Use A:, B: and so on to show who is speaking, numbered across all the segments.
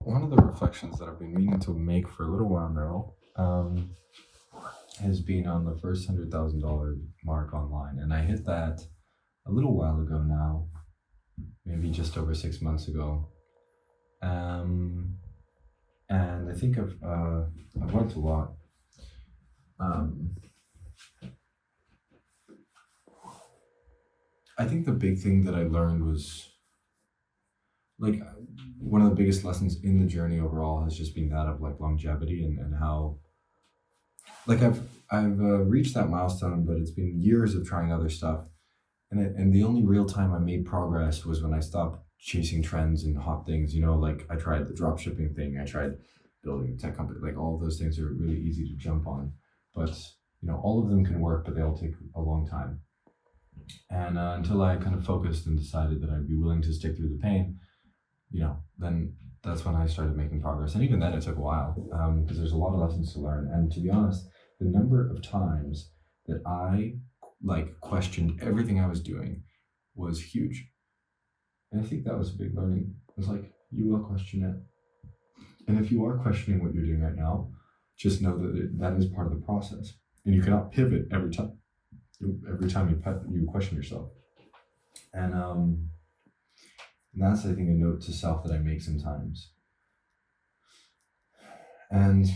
A: one of the reflections that I've been meaning to make for a little while now has been on the first $100,000 mark online. And I hit that a little while ago now, maybe just over 6 months ago. Um, and I think I've learned a lot. Um, I think the big thing that I learned was like one of the biggest lessons in the journey overall has just been that of like longevity and how like I've reached that milestone, but it's been years of trying other stuff, and the only real time I made progress was when I stopped chasing trends and hot things. Like I tried the drop shipping thing, I tried building a tech company. Like all of those things are really easy to jump on, but all of them can work, but they all take a long time. And until I kind of focused and decided that I'd be willing to stick through the pain, then that's when I started making progress. And even then, it took a while because there's a lot of lessons to learn. And to be honest, the number of times that I questioned everything I was doing was huge. And I think that was a big learning. It's like, you will question it. And if you are questioning what you're doing right now, just know that that is part of the process. And you cannot pivot every time you question yourself. And that's, I think, a note to self that I make sometimes. And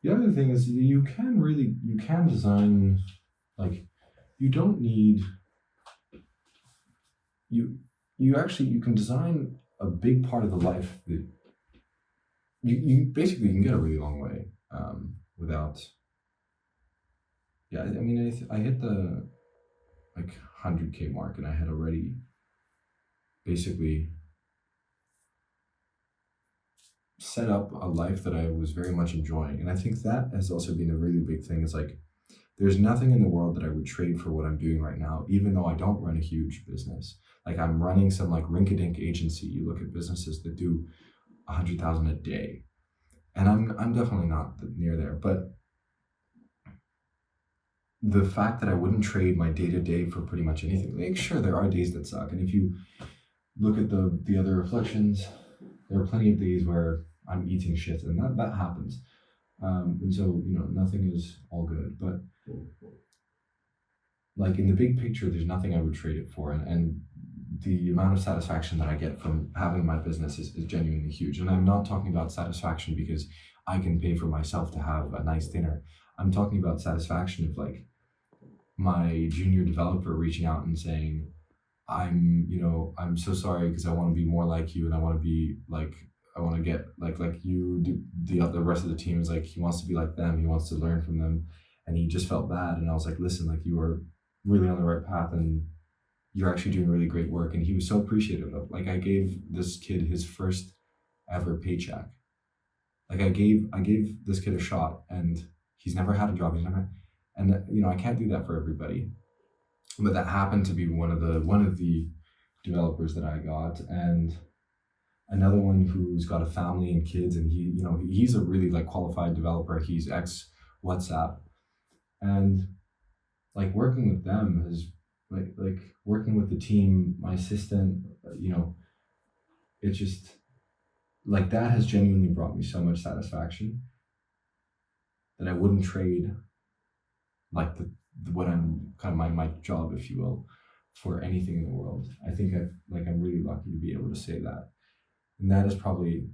A: the other thing is you can design, like, you don't need, you can design a big part of the life that you basically can get a really long way without, I mean, I hit the 100K mark, and I had already basically set up a life that I was very much enjoying. And I think that has also been a really big thing. It's like, there's nothing in the world that I would trade for what I'm doing right now, even though I don't run a huge business. Like, I'm running some rink-a-dink agency. You look at businesses that do 100,000 a day, and I'm definitely not near there. But the fact that I wouldn't trade my day-to-day for pretty much anything. Like, sure, there are days that suck. And if you look at the other reflections, there are plenty of days where I'm eating shit, and that happens. And so, nothing is all good. But in the big picture, there's nothing I would trade it for. And the amount of satisfaction that I get from having my business is genuinely huge. And I'm not talking about satisfaction because I can pay for myself to have a nice dinner. I'm talking about satisfaction of my junior developer reaching out and saying, I'm so sorry because I want to be more like you, and I want to be I want to get like you do. The rest of the team is he wants to be like them, he wants to learn from them, and he just felt bad. And I was like, listen, you are really on the right path, and you're actually doing really great work. And he was so appreciative of I gave this kid his first ever paycheck. I gave this kid a shot, and he's never had a job. And I can't do that for everybody. But that happened to be one of the developers that I got, and another one who's got a family and kids, and he's a really qualified developer. He's ex WhatsApp, and working with them is working with the team, my assistant. It just that has genuinely brought me so much satisfaction that I wouldn't trade what I'm kind of my job, if you will, for anything in the world. I think I'm really lucky to be able to say that. And that is probably,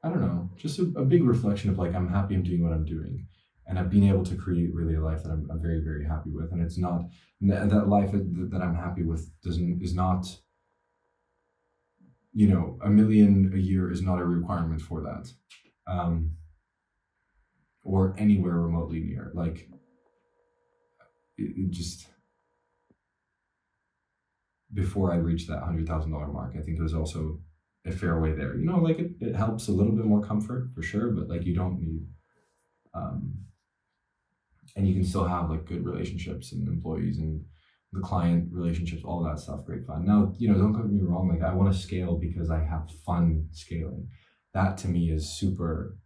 A: I don't know, just a big reflection of I'm happy I'm doing what I'm doing. And I've been able to create really a life that I'm very, very happy with. And it's not, that life that I'm happy with is not, $1 million a year is not a requirement for that. Or anywhere remotely near. It just, before I reached that $100,000 mark, I think it was also a fair way there. It helps a little bit more comfort for sure, but you don't need, and you can still have good relationships and employees and the client relationships, all that stuff, great fun. Now, don't get me wrong, I want to scale because I have fun scaling. That to me is super,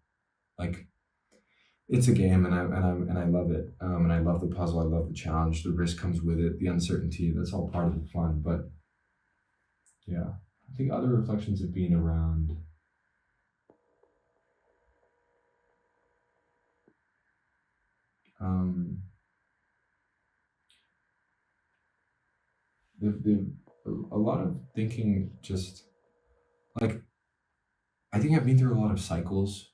A: it's a game, and I love it. And I love the puzzle. I love the challenge. The risk comes with it. The uncertainty. That's all part of the fun. But yeah, I think other reflections have been around um, the a lot of thinking. Just like I think I've been through a lot of cycles.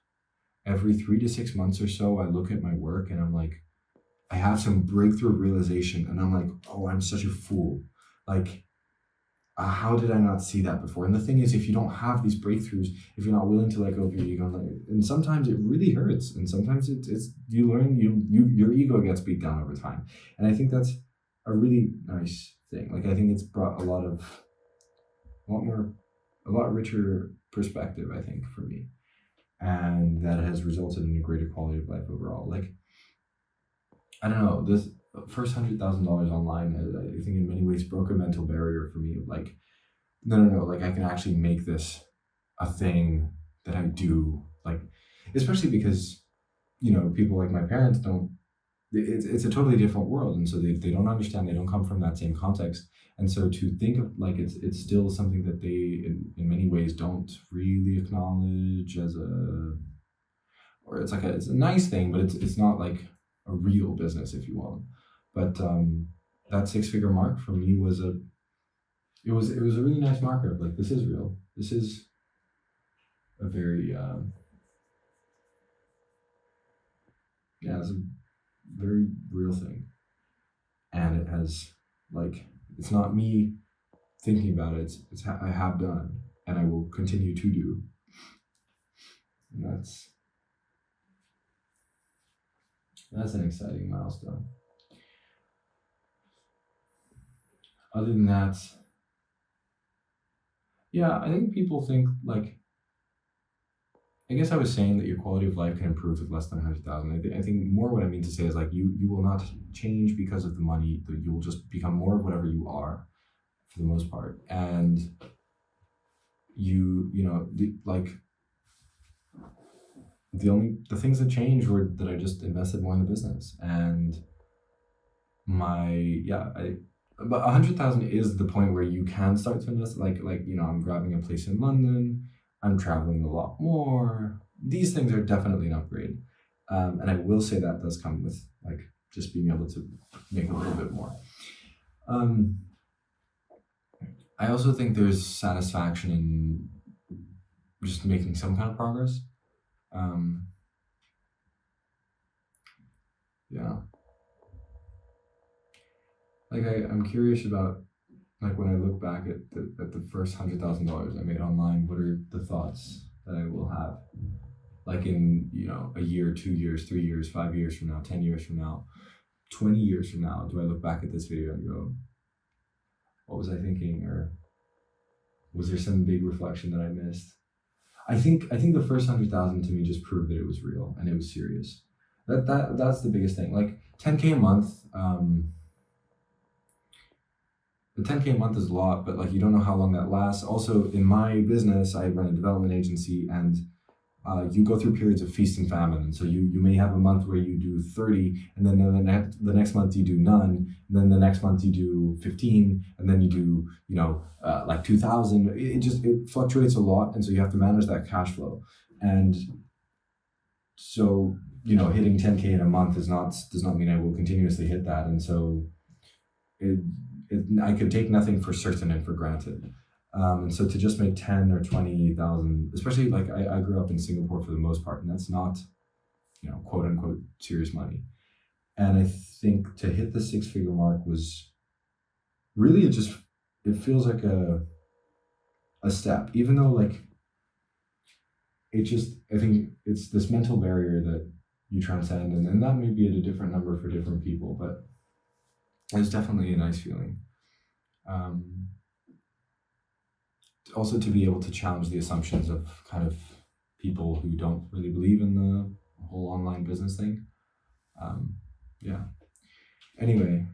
A: Every 3 to 6 months or so, I look at my work and I'm like, I have some breakthrough realization, and I'm like, oh, I'm such a fool. Like, how did I not see that before? And the thing is, if you don't have these breakthroughs, if you're not willing to let go of your ego, and sometimes it really hurts, and sometimes it's you learn your ego gets beat down over time, and I think that's a really nice thing. Like I think it's brought a lot more, a lot richer perspective. I think for me, and that has resulted in a greater quality of life overall. Like I don't know, this first $100,000 online, I think in many ways broke a mental barrier for me of like, no, like I can actually make this a thing that I do, like, especially because, people like my parents don't, it's a totally different world. And so they don't understand, they don't come from that same context. And so to think of like, it's still something that they, in many ways don't really acknowledge as or it's like it's a nice thing, but it's not like a real business, if you will. But that six-figure mark for me was it was a really nice marker of like, this is real. This is a very yeah, it's a very real thing, and it has like, it's not me thinking about it. I have done, and I will continue to do, and that's an exciting milestone. Other than that, yeah, I think people think like, I guess I was saying that your quality of life can improve with less than 100,000. I think more what I mean to say is like, you will not change because of the money. That you will just become more of whatever you are for the most part, and like the things that changed were that I just invested more in the business, and but 100,000 is the point where you can start to invest. I'm grabbing a place in London. I'm traveling a lot more. These things are definitely an upgrade, and I will say that does come with like just being able to make a little bit more. I also think there's satisfaction in just making some kind of progress. Yeah, like I'm curious about, like, when I look back at the first $100,000 I made online, what are the thoughts that I will have? Like in, a year, 2 years, 3 years, 5 years from now, 10 years from now, 20 years from now, do I look back at this video and go, what was I thinking? Or was there some big reflection that I missed? I think the first 100,000 to me just proved that it was real and it was serious. That's the biggest thing. Like 10K a month, the 10K a month is a lot, but like you don't know how long that lasts. Also, in my business, I run a development agency, and you go through periods of feast and famine. And so you may have a month where you do 30, and then the next month you do none, and then the next month you do 15, and then you do like 2,000. It fluctuates a lot, and so you have to manage that cash flow. And so hitting 10K in a month does not mean I will continuously hit that. And so I could take nothing for certain and for granted. And so to just make 10 or 20,000, especially like I grew up in Singapore for the most part, and that's not, quote unquote serious money. And I think to hit the six-figure mark was really, it feels like a step, even though like I think it's this mental barrier that you transcend, and that may be at a different number for different people, but it's definitely a nice feeling. Also to be able to challenge the assumptions of kind of people who don't really believe in the whole online business thing. Yeah. Anyway,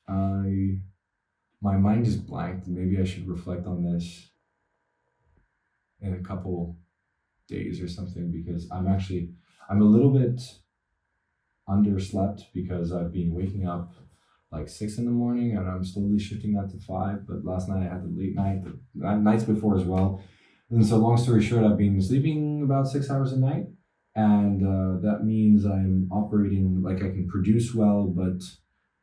A: my mind is blank. Maybe I should reflect on this in a couple days or something, because I'm a little bit underslept because I've been waking up like 6 in the morning, and I'm slowly shifting that to 5. But last night I had the late night, the nights before as well. And so, long story short, I've been sleeping about 6 hours a night, and that means I'm operating like I can produce well, but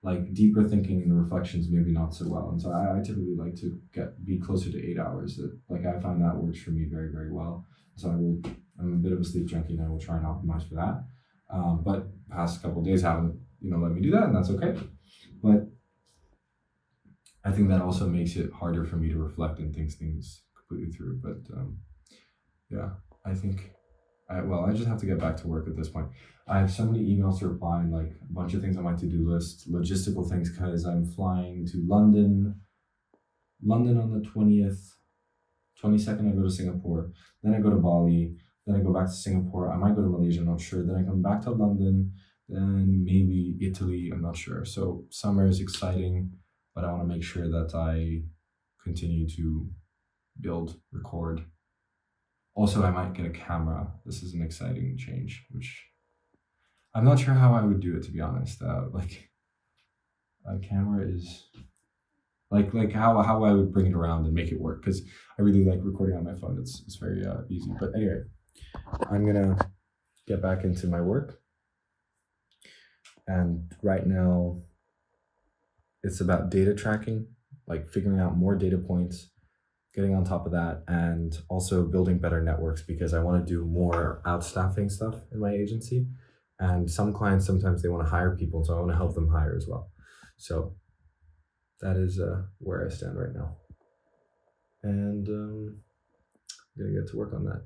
A: like deeper thinking and reflections maybe not so well. And so I typically like to be closer to 8 hours. Like I find that works for me very, very well. So I'm a bit of a sleep junkie, and I will try and optimize for that. But past couple of days haven't let me do that, and that's okay. But I think that also makes it harder for me to reflect and think things completely through. But yeah, I think I just have to get back to work at this point. I have so many emails to reply, and like a bunch of things on my to-do list, logistical things, because I'm flying to London on the 20th, 22nd. I go to Singapore, then I go to Bali, then I go back to Singapore. I might go to Malaysia, I'm not sure. Then I come back to London, then maybe Italy, I'm not sure. So summer is exciting, but I want to make sure that I continue to build, record. Also, I might get a camera. This is an exciting change, which I'm not sure how I would do it, to be honest. Like a camera is like how I would bring it around and make it work, because I really like recording on my phone. It's very easy. But anyway, I'm gonna get back into my work, and right now it's about data tracking, like figuring out more data points, getting on top of that, and also building better networks, because I want to do more outstaffing stuff in my agency. And some clients, sometimes they want to hire people, so I want to help them hire as well. So that is where I stand right now. And I'm going to get to work on that.